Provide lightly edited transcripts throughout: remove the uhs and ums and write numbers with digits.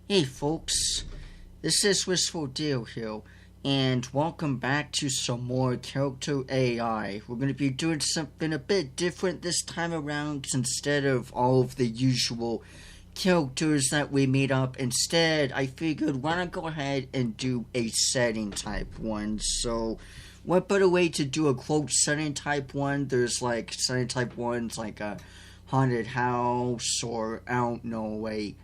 Hey folks, this is Wistful here, and welcome back to some more Character AI. We're going to be doing something a bit different this time around. Instead of all of the usual characters that we made up, instead I figured why not go ahead and do a setting type one. So what better way to do a quote setting type one? There's like setting type ones like a haunted house, or I don't know, a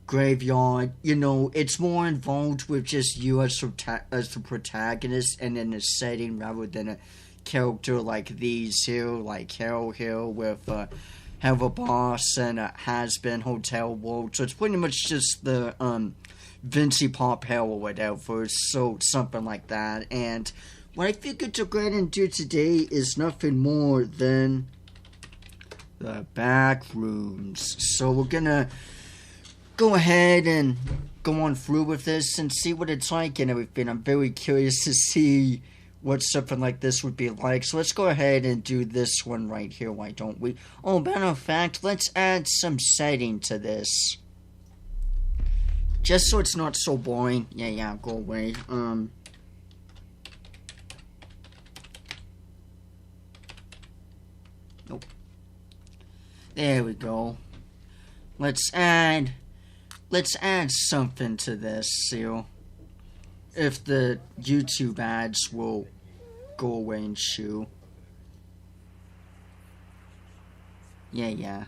graveyard. You know, it's more involved with just you as the protagonist and in a setting rather than a character like these here, like Hell Hill with Have a Boss and a Has-Been Hotel World. So it's pretty much just the Vincy Pop Hell or whatever, so something like that. And what I figured to go ahead and do today is nothing more than the Backrooms. So we're gonna go ahead and go on through with this and see what it's like and everything. I'm very curious to see what something like this would be like. So let's go ahead and do this one right here, why don't we? Oh, matter of fact, let's add some setting to this. Just so it's not so boring. Yeah, go away. Nope. There we go. Let's add something to this, see if the YouTube ads will go away and shoo. Yeah.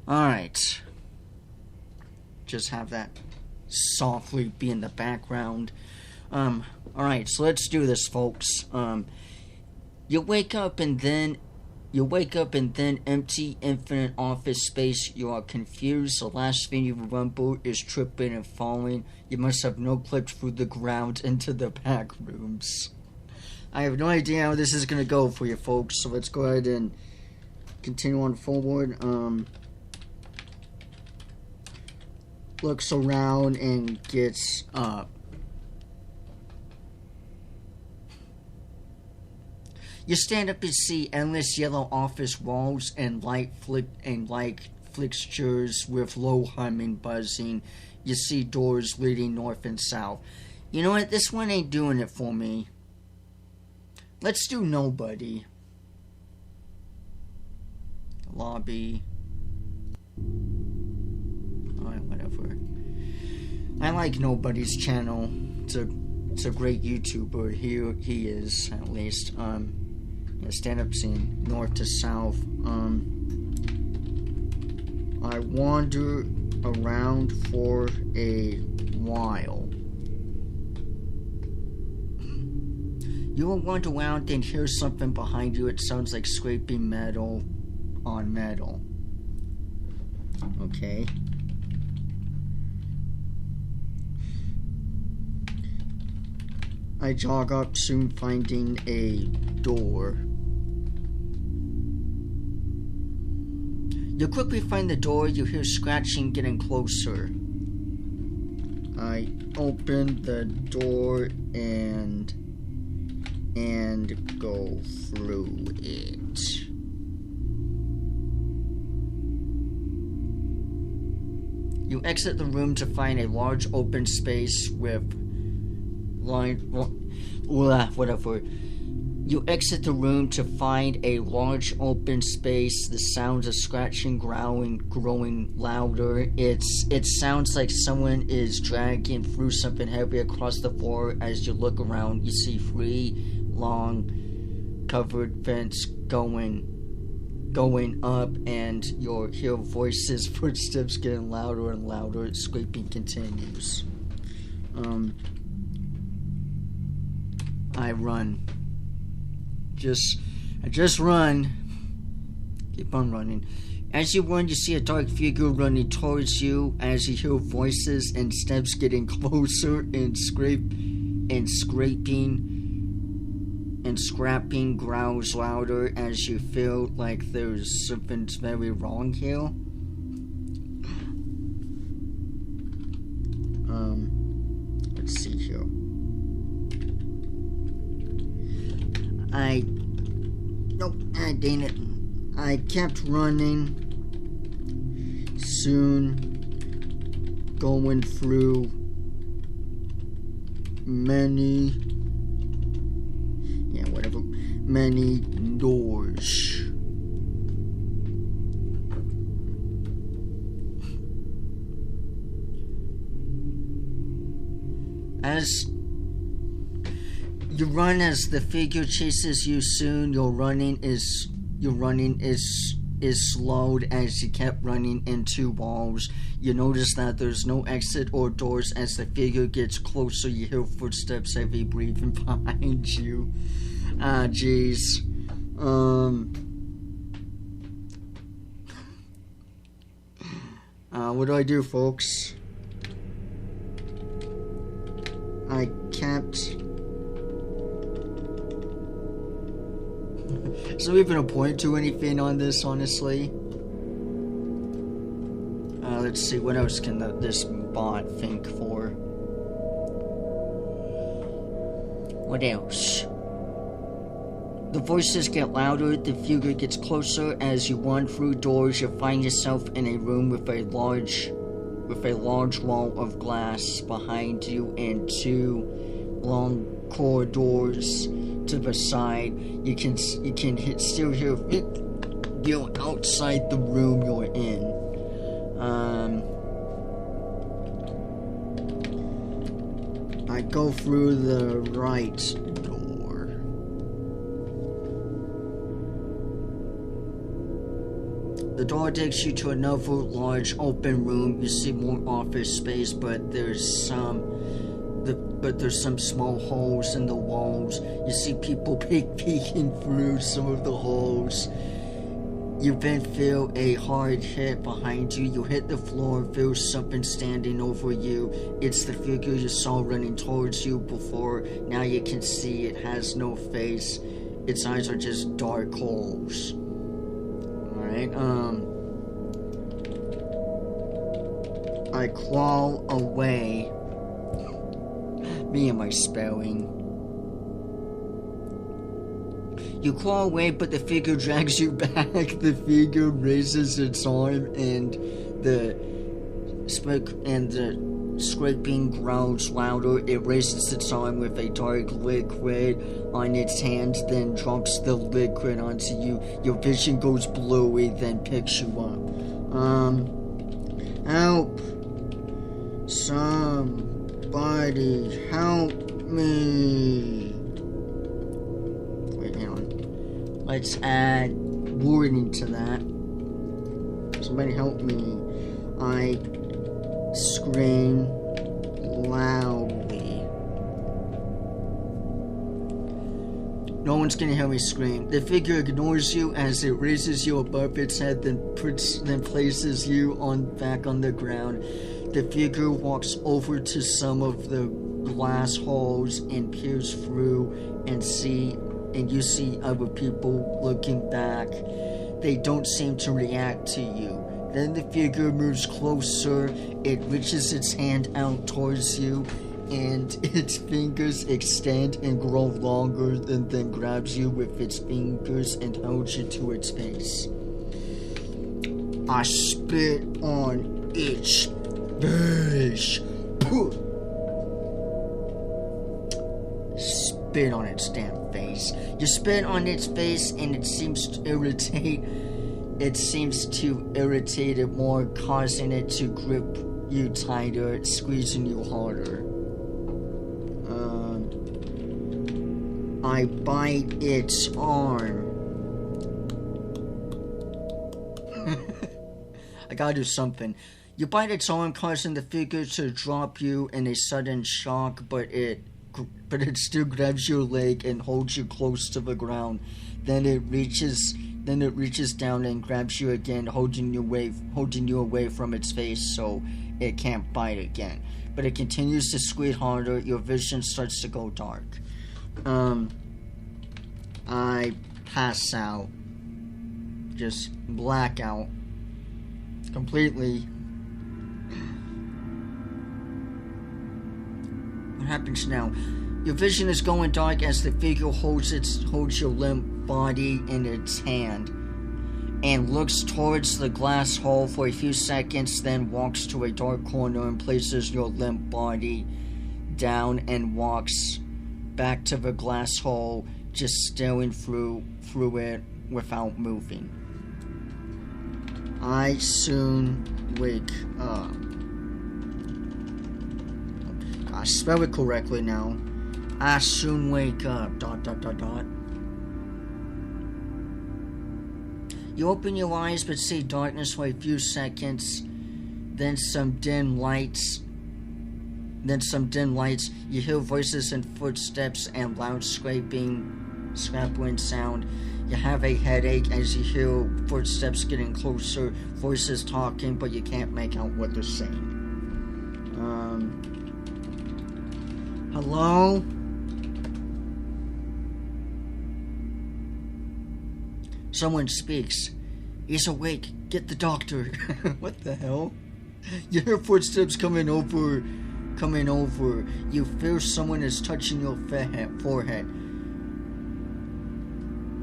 Alright. Just have that softly be in the background. Alright, so let's do this, folks. You wake up and then empty infinite office space. You are confused. The last thing you remember is tripping and falling. You must have no clipped through the ground into the back rooms. I have no idea how this is gonna go for you folks, so let's go ahead and continue on forward. Looks around and gets up. You stand up and see endless yellow office walls and light fixtures with low humming buzzing. You see doors leading north and south. You know what? This one ain't doing it for me. Let's do nobody. Lobby. Alright, whatever. I like Nobody's channel. It's a great YouTuber. He is, at least. Stand up scene, north to south. I wander around for a while. You will wander around and hear something behind you. It sounds like scraping metal on metal. Okay. I jog up, soon finding a door. You quickly find the door. You hear scratching getting closer. I open the door and go through it. You exit the room to find a large open space with whatever. You exit the room to find a large open space. The sounds of scratching, growing louder. It sounds like someone is dragging through something heavy across the floor. As you look around, you see 3 long covered vents going up, and you hear voices, footsteps getting louder and louder. Scraping continues. I run. I just run. Keep on running. As you run, you see a dark figure running towards you. As you hear voices and steps getting closer, and scraping and scrapping growls louder as you feel like there's something very wrong here. Let's see here. Nope, dang it. I kept running. Soon going through many doors. As you run, as the figure chases you, soon your running is slowed as you kept running into walls. You notice that there's no exit or doors. As the figure gets closer, you hear footsteps, heavy breathing behind you. Jeez. What do I do, folks? I kept... Is there even a point to anything on this, honestly? Let's see, what else can this bot think for? What else? The voices get louder, the figure gets closer. As you run through doors, you find yourself in a room with a large wall of glass behind you and two long corridors to the side. You can still hear you outside the room you're in. I go through the right door. The door takes you to another large open room. You see more office space, but there's some small holes in the walls. You see people peeking through some of the holes. You then feel a hard hit behind you. You hit the floor, feel something standing over you. It's the figure you saw running towards you before. Now you can see it has no face. Its eyes are just dark holes. Alright, I crawl away. Me and my spelling. You crawl away, but the figure drags you back. The figure raises its arm, and the scraping grows louder. It raises its arm with a dark liquid on its hand, then drops the liquid onto you. Your vision goes blurry, then picks you up. Help! Somebody help me! Let's add warning to that. Somebody help me. I scream loudly. No one's gonna hear me scream. The figure ignores you as it raises you above its head, then places you back on the ground. The figure walks over to some of the glass holes and peers through and you see other people looking back. They don't seem to react to you. Then the figure moves closer. It reaches its hand out towards you, and its fingers extend and grow longer, and then grabs you with its fingers and holds you to its face. I spit on its face. Spit on its damn face. You spit on its face, and it seems to irritate it more, causing it to grip you tighter, squeezing you harder. I bite its arm. I gotta do something. You bite its arm, causing the figure to drop you in a sudden shock, but it still grabs your leg and holds you close to the ground. Then it reaches down and grabs you again, holding you away from its face so it can't bite again. But it continues to squeeze harder. Your vision starts to go dark. I pass out. Just black out. Completely. What happens now? Your vision is going dark as the figure holds your limb body in its hand and looks towards the glass hole for a few seconds, then walks to a dark corner and places your limp body down and walks back to the glass hole, just staring through it without moving. I soon wake up. I spell it correctly now. I soon wake up. ... You open your eyes but see darkness for a few seconds, then some dim lights. You hear voices and footsteps and loud scraping sound. You have a headache as you hear footsteps getting closer, voices talking, but you can't make out what they're saying. Hello? Someone speaks. He's awake. Get the doctor. What the hell? You hear footsteps coming over. You feel someone is touching your forehead.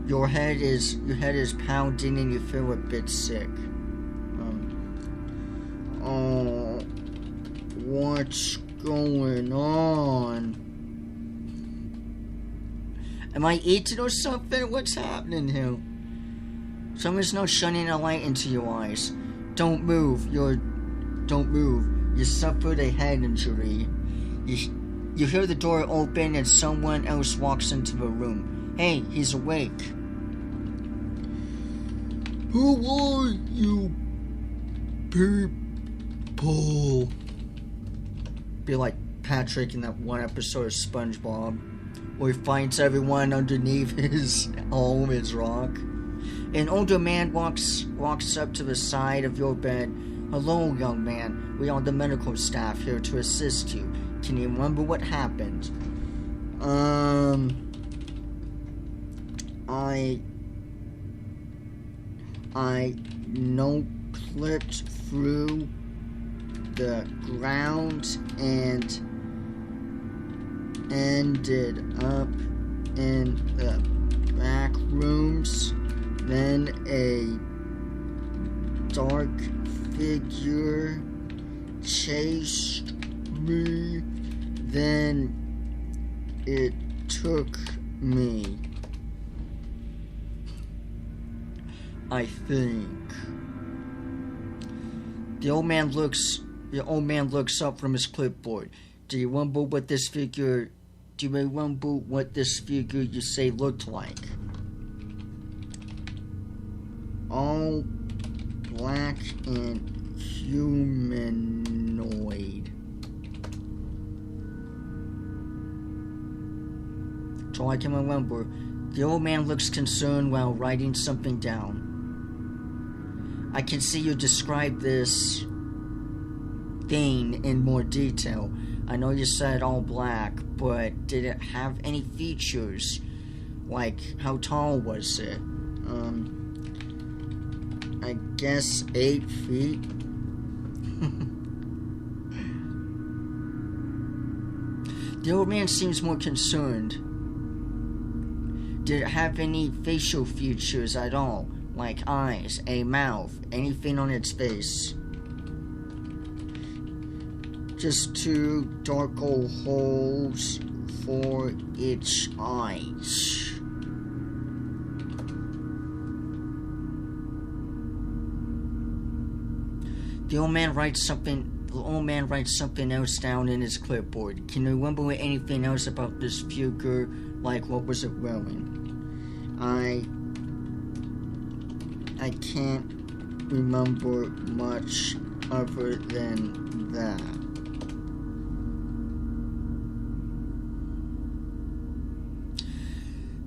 Your head is pounding and you feel a bit sick. Oh, what's going on? Am I eating or something? What's happening here? Someone's now shining a light into your eyes. Don't move. You suffered a head injury. You hear the door open and someone else walks into the room. Hey, he's awake. Who are you people? Be like Patrick in that one episode of SpongeBob, where he finds everyone underneath his home, his rock. An older man walks up to the side of your bed. Hello, young man. We are the medical staff here to assist you. Can you remember what happened? I no-clipped through the ground and ended up in the Backrooms. Then a dark figure chased me. Then it took me. I think. The old man looks up from his clipboard. Do you remember what this figure you say looked like? All black and humanoid. So I can remember. The old man looks concerned while writing something down. I can see you describe this thing in more detail. I know you said all black, but did it have any features? Like, how tall was it? I guess 8 feet. The old man seems more concerned. Did it have any facial features at all? Like eyes, a mouth, anything on its face? Just 2 dark old holes for its eyes. The old man writes something else down in his clipboard. Can you remember anything else about this figure? Like, what was it wearing? I can't remember much other than that.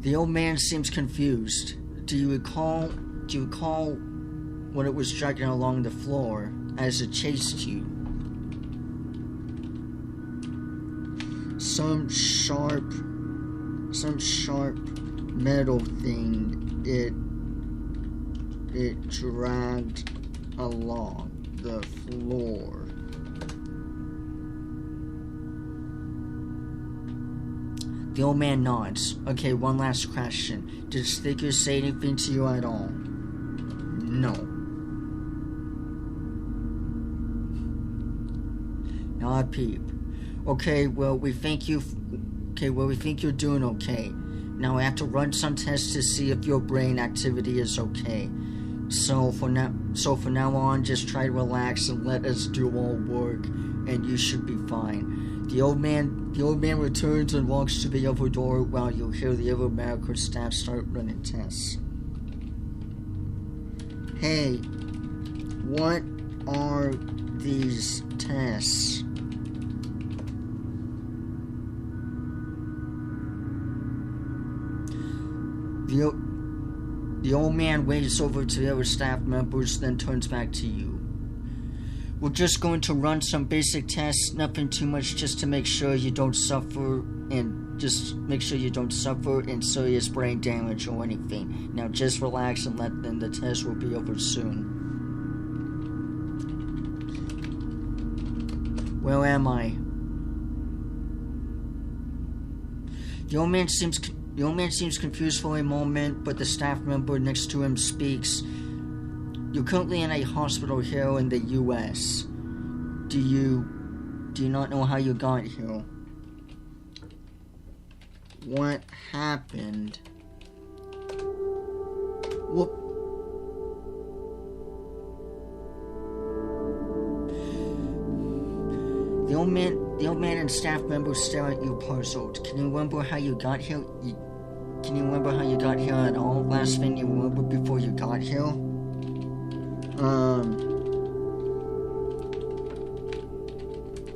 The old man seems confused. Do you recall when it was dragging along the floor as it chased you? Some sharp metal thing it dragged along the floor. The old man nods. Okay, one last question. Did this figure say anything to you at all? No. Not a peep. Okay, well, we think you're doing okay. Now I have to run some tests to see if your brain activity is okay. So from now on, just try to relax and let us do all work, and you should be fine. The old man returns and walks to the other door while you hear the other medical staff start running tests. Hey, what are these tests? The old man waves over to the other staff members, then turns back to you. We're just going to run some basic tests, nothing too much, just to make sure you don't suffer and serious brain damage or anything. Now just relax and then the test will be over soon. Where am I? The old man seems confused for a moment, but the staff member next to him speaks. You're currently in a hospital here in the U.S. Do you not know how you got here? What happened? Whoop. The old man and staff members stare at you puzzled. Can you remember how you got here? Can you remember how you got here at all? Last thing you remember before you got here?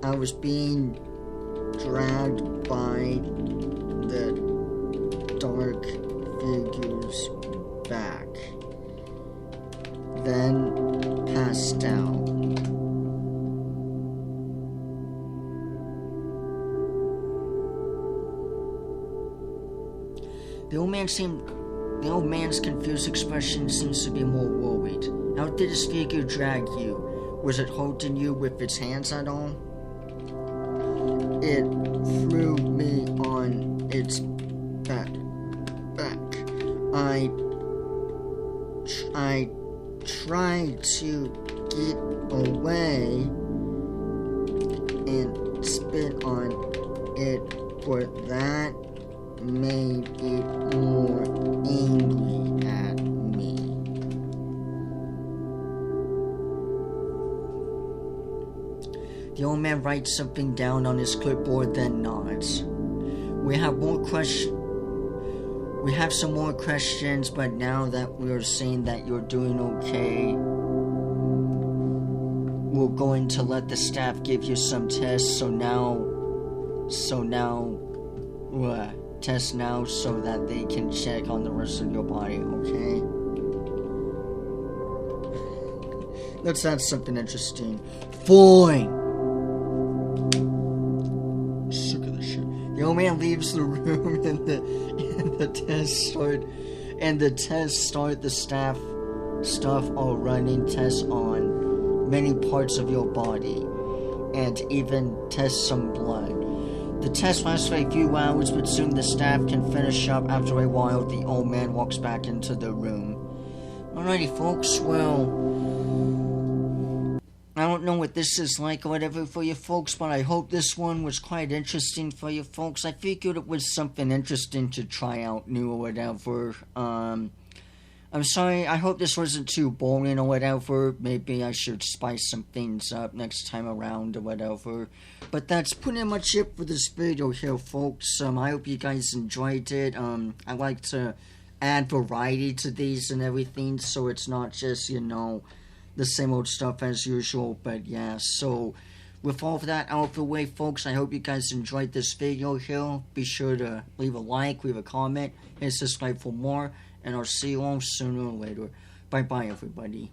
I was being dragged by the dark figure's back. Then passed out. The old man's confused expression seems to be more worried. How did this figure drag you? Was it holding you with its hands at all? It threw me on its back. I tried to get away and spit on it, but that made it more angry at me. The old man writes something down on his clipboard, then nods. We have some more questions, but now that we are seeing that you're doing okay, we're going to let the staff give you some tests. Test now so that they can check on the rest of your body, okay? Let's add something interesting. Fine! Sick of this shit. The old man leaves the room and the staff are running tests on many parts of your body and even test some blood. The test lasts for a few hours, but soon the staff can finish up. After a while, the old man walks back into the room. Alrighty, folks, well, I don't know what this is like or whatever for you folks, but I hope this one was quite interesting for you folks. I figured it was something interesting to try out new or whatever. I'm sorry, I hope this wasn't too boring or whatever. Maybe I should spice some things up next time around or whatever. But that's pretty much it for this video here, folks. I hope you guys enjoyed it. I like to add variety to these and everything, so it's not just, the same old stuff as usual. But yeah, so with all of that out of the way, folks, I hope you guys enjoyed this video here. Be sure to leave a like, leave a comment, and subscribe for more. And I'll see you all sooner or later. Bye-bye, everybody.